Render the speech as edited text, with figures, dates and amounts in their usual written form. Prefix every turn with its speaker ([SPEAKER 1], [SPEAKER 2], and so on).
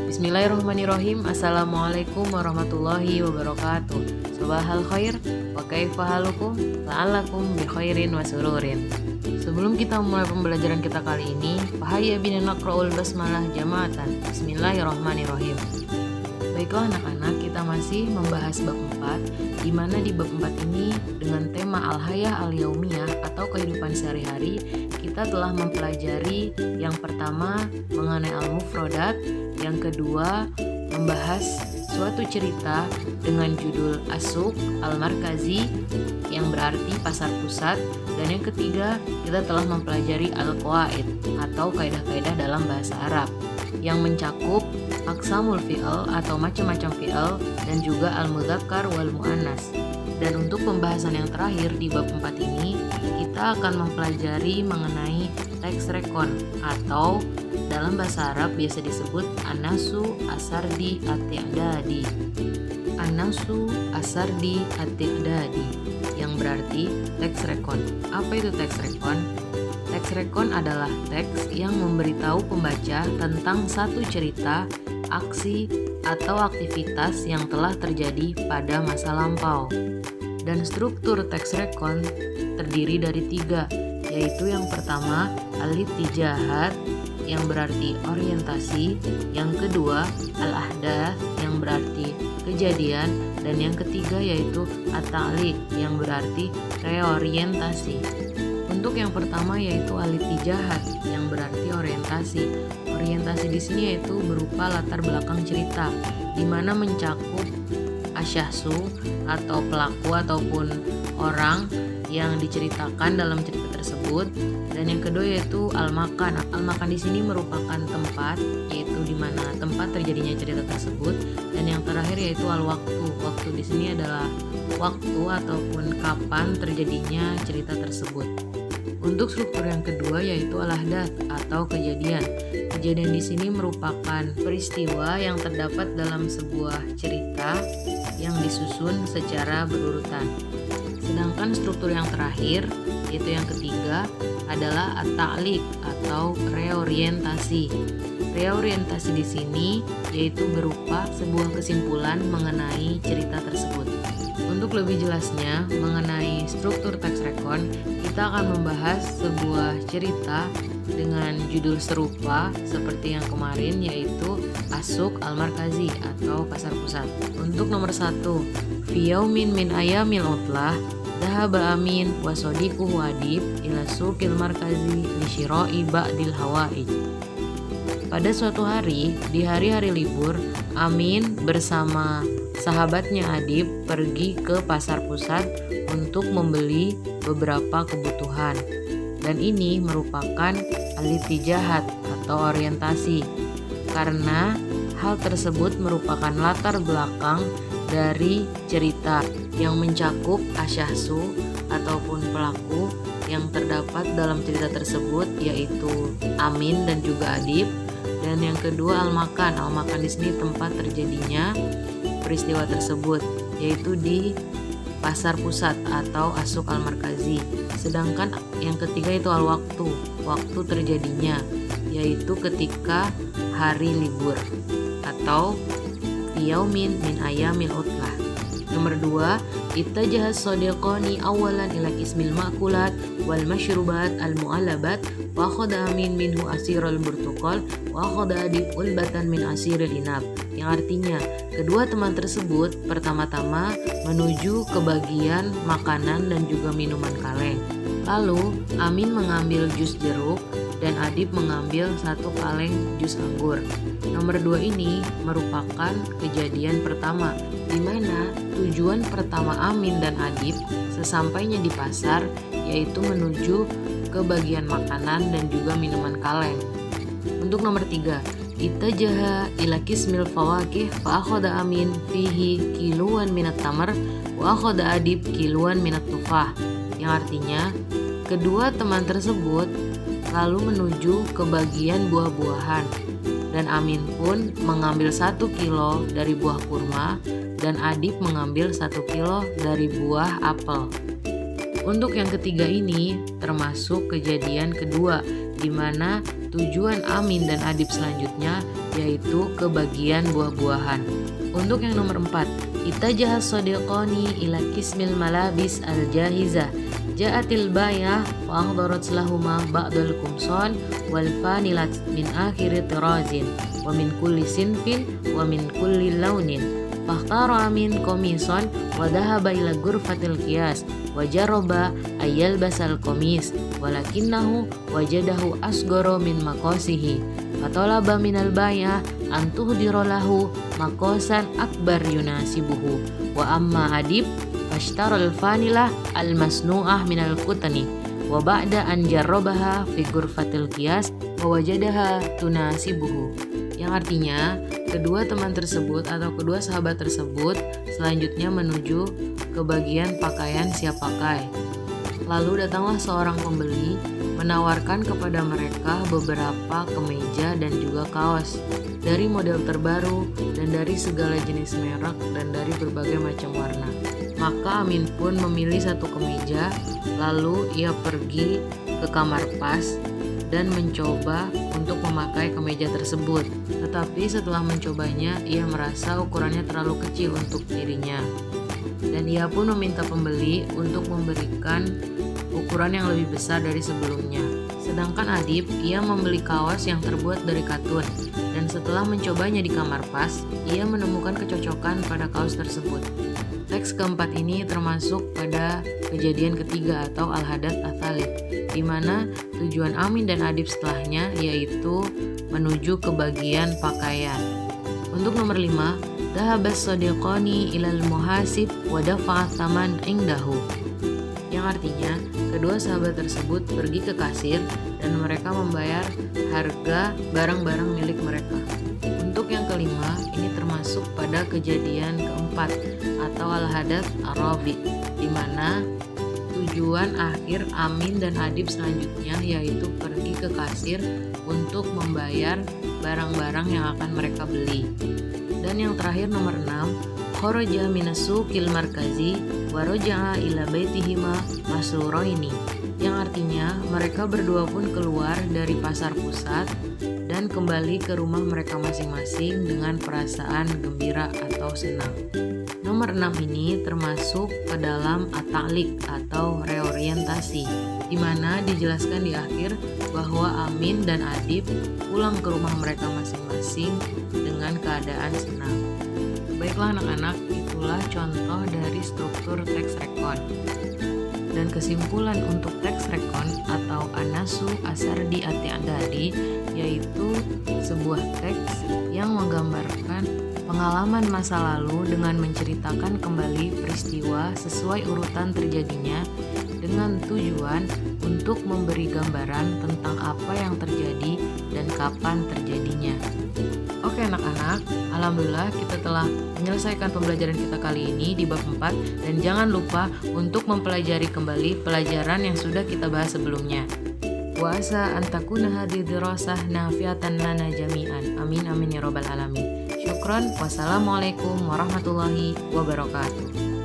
[SPEAKER 1] Bismillahirrahmanirrahim. Assalamualaikum warahmatullahi wabarakatuh. Sobahal khair, wa kaifa halukum, la'allakum bi khairin wa sururin. Sebelum kita mulai pembelajaran kita kali ini, fahayya bina naqra'ul basmalah jama'atan. Bismillahirrahmanirrahim. Baiklah anak-anak, kita masih membahas bab 4, di mana di bab 4 ini dengan tema al-hayah al-yaumiyah atau kehidupan sehari-hari, kita telah mempelajari yang pertama mengenai al-mufrodat, yang kedua membahas suatu cerita dengan judul As-Suq Al-Markazi yang berarti pasar pusat, dan yang ketiga kita telah mempelajari al-qawaid atau kaidah-kaidah dalam bahasa Arab yang mencakup aqsamul fi'al atau macam-macam fi'al dan juga al-mudzakkar wal muannas. Dan untuk pembahasan yang terakhir di bab 4 ini, kita akan mempelajari mengenai teks rekon atau dalam bahasa Arab biasa disebut anasu asardi at-i'dadi. Anasu asardi at-i'dadi yang berarti teks rekon. Apa itu teks rekon? Teks rekon adalah teks yang memberitahu pembaca tentang satu cerita, aksi, atau aktivitas yang telah terjadi pada masa lampau. Dan struktur teks rekon terdiri dari 3, yaitu yang pertama al-ittijahat yang berarti orientasi, yang kedua al-ahdath yang berarti kejadian, dan yang ketiga yaitu at-ta'liq yang berarti reorientasi. Untuk yang pertama yaitu al-ittijahat yang berarti orientasi. Orientasi di sini yaitu berupa latar belakang cerita, di mana mencakup asyahsu atau pelaku ataupun orang yang diceritakan dalam cerita tersebut. Dan yang kedua yaitu al-makan. Al-makan di sini merupakan tempat, yaitu di mana tempat terjadinya cerita tersebut. Dan yang terakhir yaitu al-waktu. Waktu di sini adalah waktu ataupun kapan terjadinya cerita tersebut. Untuk struktur yang kedua yaitu al-ahdath atau kejadian. Kejadian di sini merupakan peristiwa yang terdapat dalam sebuah cerita yang disusun secara berurutan. Sedangkan struktur yang terakhir, yaitu yang ketiga, adalah at-ta'liq atau reorientasi. Reorientasi di sini yaitu berupa sebuah kesimpulan mengenai cerita tersebut. Untuk lebih jelasnya mengenai struktur teks rekon, kita akan membahas sebuah cerita dengan judul serupa seperti yang kemarin, yaitu As-Suq Al-Markazi atau pasar pusat. Untuk nomor 1, fi yaumin min ayamil utlah dhahaba Amin wa sadiquhu Adib ila suqil markazi li syira'i ba'dil hawaij. Pada suatu hari, di hari-hari libur, Amin bersama sahabatnya Adib pergi ke pasar pusat untuk membeli beberapa kebutuhan. Dan ini merupakan al-ittijahat atau orientasi, karena hal tersebut merupakan latar belakang dari cerita yang mencakup asyahsu ataupun pelaku yang terdapat dalam cerita tersebut, yaitu Amin dan juga Adib. Dan yang kedua al-makan. Al-makan di sini tempat terjadinya peristiwa tersebut, yaitu di pasar pusat atau As-Suq Al-Markazi. Sedangkan yang ketiga itu al-waktu, waktu terjadinya, yaitu ketika hari libur atau yaumin min ayamil utlah. Nomor 2, ittajahas sadiqani awalan ila ismil ma'kulat wal mashrubat al mu'alabat wa akhadha Amin minhu asirul burtuqal wa akhadha Adib ulbatan min asiril inab. Yang artinya kedua teman tersebut pertama-tama menuju ke bagian makanan dan juga minuman kaleng. Lalu Amin mengambil jus jeruk dan Adib mengambil 1 kaleng jus anggur. Nomor 2 ini merupakan kejadian pertama, di mana tujuan pertama Amin dan Adib sesampainya di pasar yaitu menuju ke bagian makanan dan juga minuman kaleng. Untuk nomor 3, ittajaha ila kismil fawakih fa akhadha Amin fihi kiluan minat tamar wa akhadha Adib kiluan minat tufah. Yang artinya kedua teman tersebut lalu menuju ke bagian buah-buahan, dan Amin pun mengambil 1 kilo dari buah kurma dan Adib mengambil 1 kilo dari buah apel. Untuk yang ketiga ini termasuk kejadian kedua, di mana tujuan Amin dan Adib selanjutnya yaitu kebagian buah-buahan. Untuk yang nomor 4, itajahas sodiqoni ila kismil malabis al-jahizah ja'atil bayah wa akhdarat lahuma ba'dal kumson wal fanilat min akhiri tirazin wa min kulli sinfin wa min kulli launin fakhtara Amin komison wa dhahaba ila ghurfatil qiyas wa jaraba ayyalbasal komis walakinnahu wajadahu asgoro min makosihi fatolaba minal bayah antuhdiro lahu makosan akbar yunasibuhu wa amma Adib fashtaral fanilah al-masnu'ah minal kutani wa ba'da an jarrabaha fi ghurfatil qiyas wa wajadaha tunasibuhu, yang artinya kedua teman tersebut atau kedua sahabat tersebut selanjutnya menuju ke bagian pakaian siap pakai. Lalu datanglah seorang pembeli menawarkan kepada mereka beberapa kemeja dan juga kaos dari model terbaru dan dari segala jenis merek dan dari berbagai macam warna. Maka Amin pun memilih satu kemeja, lalu ia pergi ke kamar pas dan mencoba untuk memakai kemeja tersebut. Tetapi setelah mencobanya, ia merasa ukurannya terlalu kecil untuk dirinya. Dan ia pun meminta pembeli untuk memberikan ukuran yang lebih besar dari sebelumnya. Sedangkan Adib, ia membeli kaos yang terbuat dari katun. Dan setelah mencobanya di kamar pas, ia menemukan kecocokan pada kaos tersebut. Teks keempat ini termasuk pada kejadian ketiga atau Al-Hadath Ats-Tsalits, di mana tujuan Amin dan Adib setelahnya yaitu menuju ke bagian pakaian. Untuk nomor 5, dhahabas sadiqani ilal muhasib wa dafa'at taman indahu, yang artinya kedua sahabat tersebut pergi ke kasir dan mereka membayar harga barang-barang milik mereka. Untuk yang kelima, ini termasuk pada kejadian keempat atau Al-Hadath Ar-Rabi, di mana tujuan akhir Amin dan Adib selanjutnya yaitu pergi ke kasir untuk membayar barang-barang yang akan mereka beli. Dan yang terakhir nomor 6, kharaja minasuqil markazi wa raja'a ila baitihima masruraini, yang artinya mereka berdua pun keluar dari pasar pusat dan kembali ke rumah mereka masing-masing dengan perasaan gembira atau senang. Nomor 6 ini termasuk ke dalam at-ta'liq atau reorientasi, di mana dijelaskan di akhir bahwa Amin dan Adib pulang ke rumah mereka masing-masing dengan keadaan senang. Baiklah anak-anak, itulah contoh dari struktur teks rekon. Dan kesimpulan untuk teks rekon atau An-Nasu As-Sardi At-I'dadi yaitu sebuah teks yang menggambarkan pengalaman masa lalu dengan menceritakan kembali peristiwa sesuai urutan terjadinya dengan tujuan untuk memberi gambaran tentang apa yang terjadi dan kapan terjadinya. Oke anak-anak, alhamdulillah kita telah menyelesaikan pembelajaran kita kali ini di bab 4 dan jangan lupa untuk mempelajari kembali pelajaran yang sudah kita bahas sebelumnya. Wa asa an takuna hadhihi dirasah nafi'atan lana jami'an. Amin amin ya rabbal alamin. Syukran. Wassalamualaikum warahmatullahi wabarakatuh.